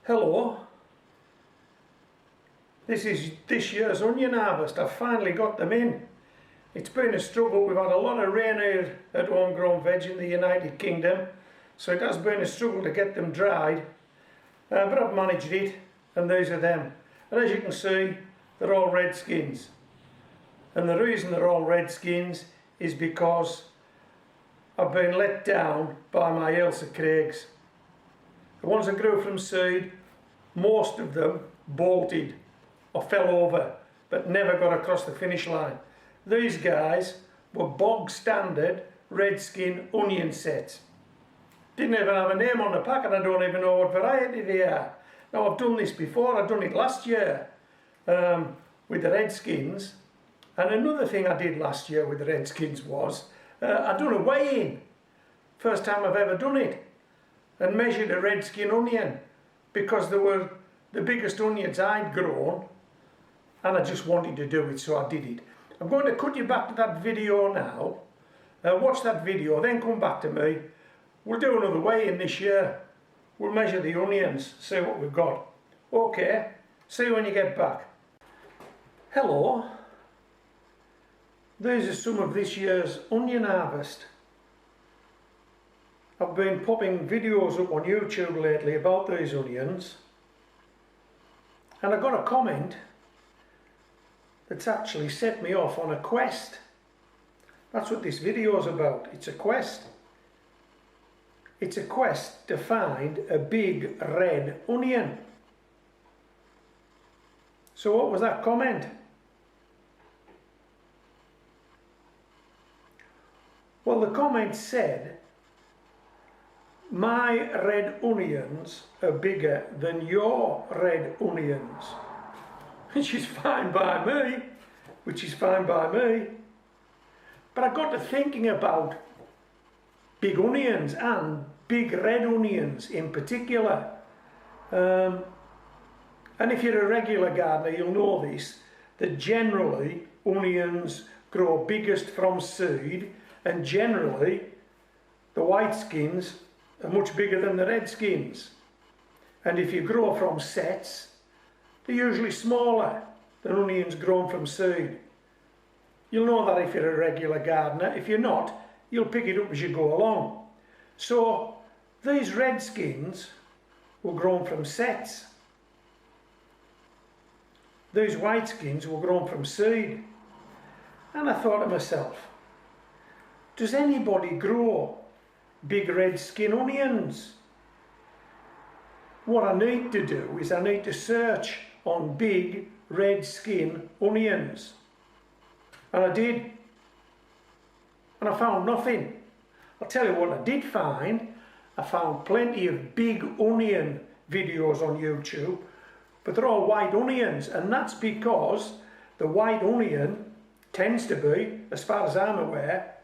Hello, this is this year's onion harvest. I've finally got them in. It's been a struggle. We've had a lot of rain here at Homegrown Veg in the United Kingdom, so it has been a struggle to get them dried, but I've managed it, and these are them. And as you can see, they're all red skins, and the reason they're all red skins is because I've been let down by my Ailsa Craigs. The ones that grew from seed, most of them bolted or fell over, but never got across the finish line. These guys were bog standard red skin onion sets. Didn't even have a name on the pack, and I don't even know what variety they are. Now, I've done this before. I've done it last year with the red skins. And another thing I did last year with the red skins was I done a weigh-in. First time I've ever done it. And measured a red skin onion because they were the biggest onions I'd grown, and I just wanted to do it, so I did it. I'm going to cut you back to that video now. Watch that video, then come back to me. We'll do another weigh-in this year. We'll measure the onions, see what we've got. Okay, see you when you get back. Hello. These are some of this year's onion harvest. I've been popping videos up on YouTube lately about these onions, and I got a comment that's actually set me off on a quest. That's what this video is about. It's a quest. It's a quest to find a big red onion. So what was that comment? Well, the comment said, "My red onions are bigger than your red onions," which is fine by me, But I got to thinking about big onions and big red onions in particular. And if you're a regular gardener, you'll know this, that generally onions grow biggest from seed, and generally the white skins are much bigger than the red skins. And if you grow from sets, they're usually smaller than onions grown from seed. You'll know that if you're a regular gardener. If you're not, you'll pick it up as you go along. So these red skins were grown from sets. These white skins were grown from seed. And I thought to myself, does anybody grow big red skin onions? What I need to do is I need to search on big red skin onions, and I did, and I found nothing. I'll tell you what I did find. I found plenty of big onion videos on YouTube, but they're all white onions, and that's because the white onion tends to be, as far as I'm aware,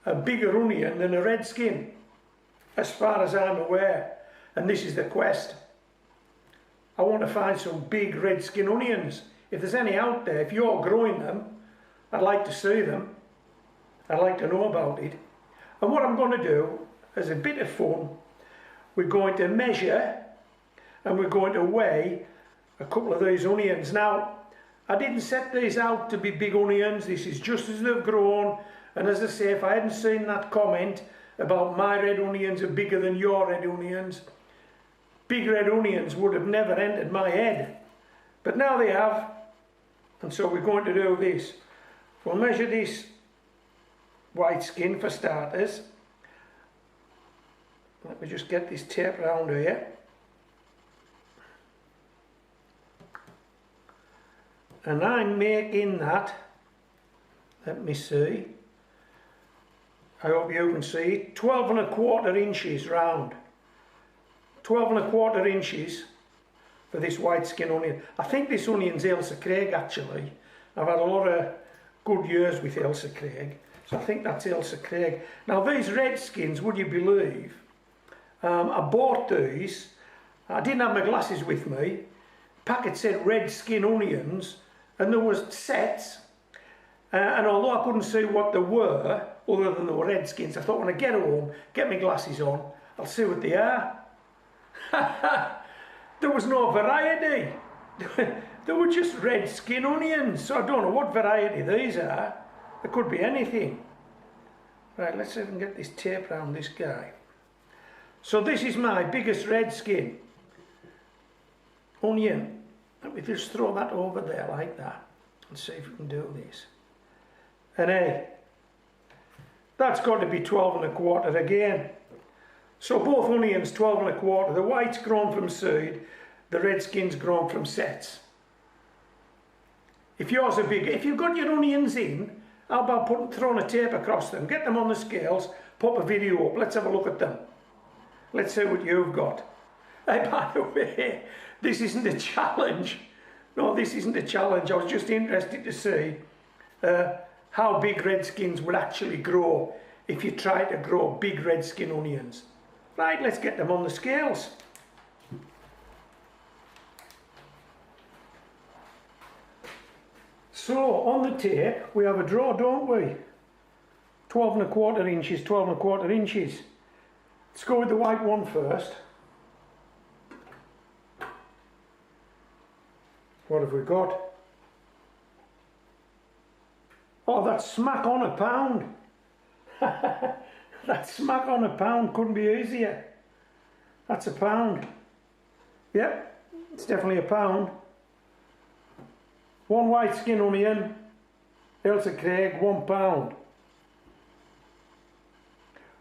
a bigger onion than a red skin, as far as I'm aware. And this is the quest. I want to find some big red skin onions. If there's any out there, if you're growing them, I'd like to see them. I'd like to know about it. And what I'm going to do, as a bit of fun, we're going to measure and we're going to weigh a couple of these onions. Now, I didn't set these out to be big onions. This is just as they've grown. And as I say, if I hadn't seen that comment about my red onions are bigger than your red onions, big red onions would have never entered my head. But now they have, and so we're going to do this. We'll measure this white skin for starters. Let me just get this tape round here. And I'm making that, let me see, I hope you can see it, 12¼ inches round. 12¼ inches for this white skin onion. I think this onion's Ailsa Craig actually. I've had a lot of good years with Ailsa Craig, so I think that's Ailsa Craig. Now these red skins, would you believe, I bought these, I didn't have my glasses with me, packet said red skin onions, and there was sets, and although I couldn't see what they were, other than they were red skins, I thought when I get home, get my glasses on, I'll see what they are. there was no variety. They were just red skin onions, so I don't know what variety these are. There could be anything. Right, let's see if we can get this tape around this guy. So this is my biggest red skin onion. Let me just throw that over there like that and see if we can do this. And hey, that's got to be 12 1/4 again. So both onions 12 1/4. The white's grown from seed, the red skin's grown from sets. If yours are big, if you've got your onions in, how about throwing a tape across them? Get them on the scales, pop a video up, let's have a look at them. Let's see what you've got. Hey, by the way, this isn't a challenge. No, this isn't a challenge. I was just interested to see how big red skins would actually grow if you try to grow big red skin onions. Right, let's get them on the scales. So on the tape we have a draw, don't we? 12 1/4 inches, 12 1/4 inches. Let's go with the white one first. What have we got? Oh, that's smack on a pound. That's smack on a pound, couldn't be easier. That's a pound. Yep, it's definitely a pound. One white skin onion, Ailsa Craigs, £1.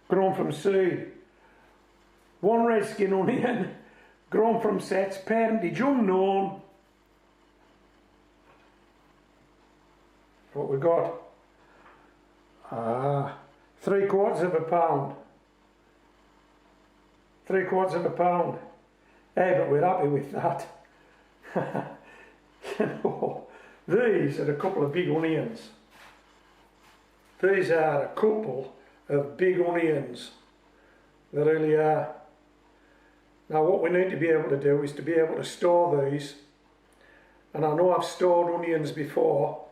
Grown from seed. One red skin onion, grown from sets, parentage unknown. What we got? 3/4 pound. 3/4 pound. Hey, but we're happy with that. You know, these are a couple of big onions. These are a couple of big onions. They really are. Now what we need to be able to do is to be able to store these. And I know I've stored onions before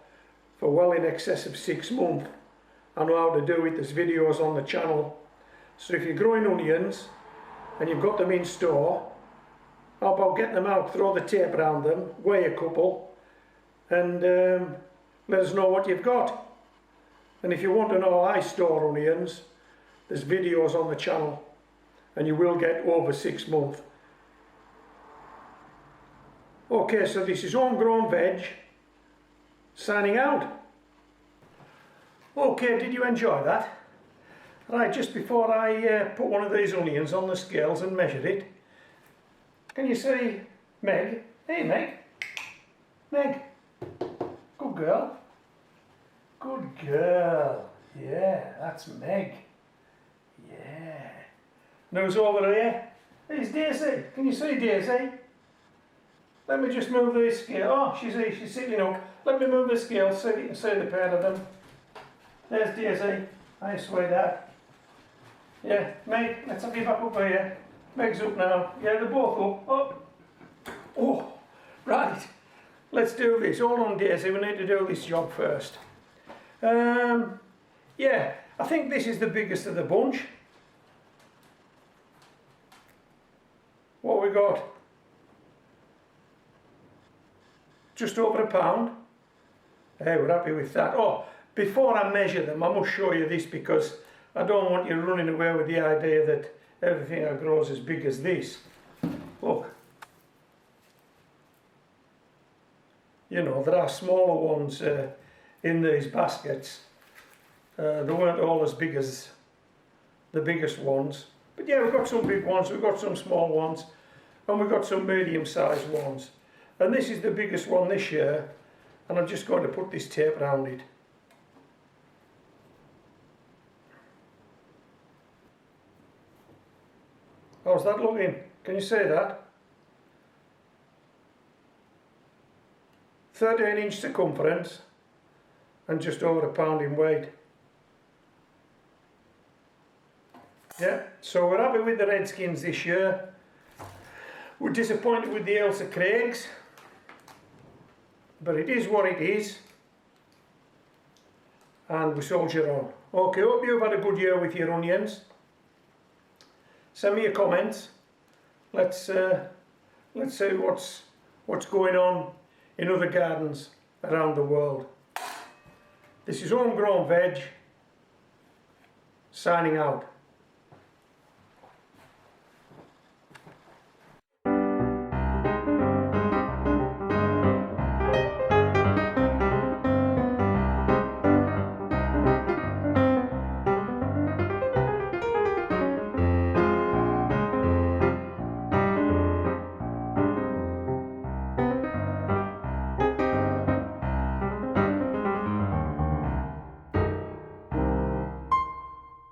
for well in excess of 6 months. I know how to do it. There's videos on the channel. So if you're growing onions and you've got them in store, how about getting them out, throw the tape around them, weigh a couple, and let us know what you've got. And if you want to know how I store onions, there's videos on the channel, and you will get over 6 months. Okay, so this is Homegrown Veg signing out. Okay, did you enjoy that? Right, just before I put one of these onions on the scales and measure it, can you see Meg? Hey Meg. Meg. Good girl. Good girl. Yeah, that's Meg. Yeah. Nose over here. Here's Daisy. Can you see Daisy? Let me just move the scale. Oh, she's here. She's sitting up. Let me move the scale so you can see the pair of them. There's Daisy. Hi, sweetheart. Yeah, Meg, let's have you back up here. Meg's up now. Yeah, they're both up. Up. Oh, right. Let's do this. Hold on, Daisy. We need to do this job first. Yeah, I think this is the biggest of the bunch. What have we got? Just over a pound. Hey, we're happy with that. Oh, before I measure them, I must show you this because I don't want you running away with the idea that everything I grow is as big as this. Look. You know, there are smaller ones in these baskets. They weren't all as big as the biggest ones. But yeah, we've got some big ones, we've got some small ones, and we've got some medium-sized ones. And this is the biggest one this year, and I'm just going to put this tape around it. How's that looking? Can you see that? 13-inch circumference and just over a pound in weight. Yeah, so we're happy with the Redskins this year. We're disappointed with the Ailsa Craigs, but it is what it is, and we soldier on. Okay, hope you've had a good year with your onions. Send me your comments. Let's let's see what's going on in other gardens around the world. This is Homegrown Veg, signing out.